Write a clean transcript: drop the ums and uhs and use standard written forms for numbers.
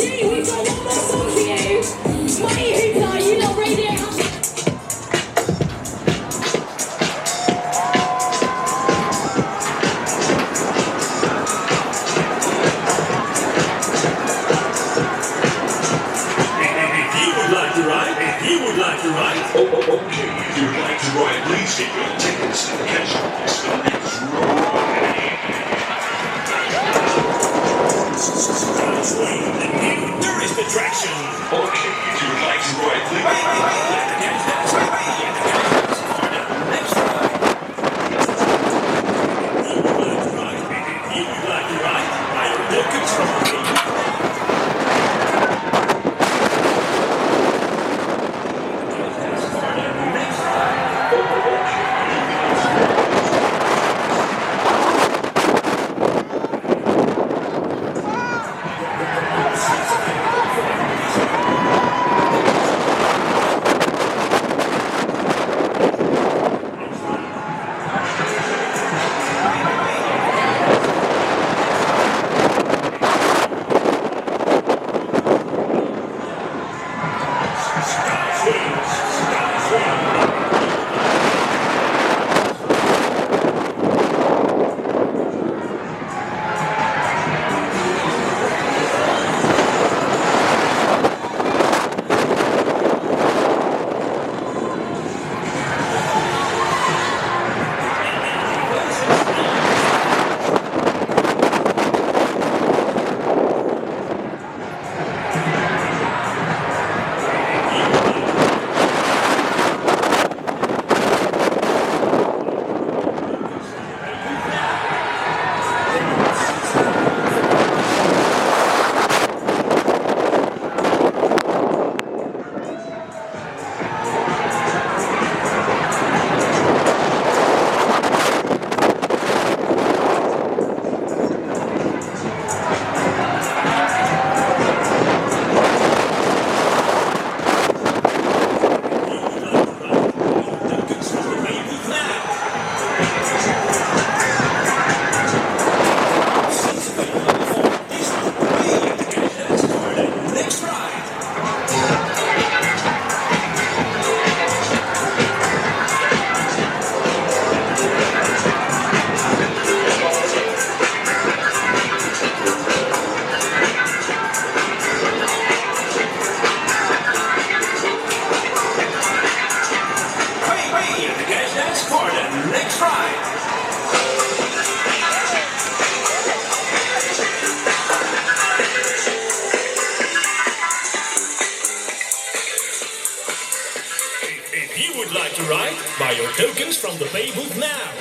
Gee, we've got one more song for you. Mighty Hoopla, you lot radio. If you would like to ride, okay, if you would like to ride, please get your tickets to Kesha. It's the next ride. There is the traction. Okay, if you would like to ride, please. Next ride. If you would like to ride, I have no control. Buy your tokens from the pay booth now.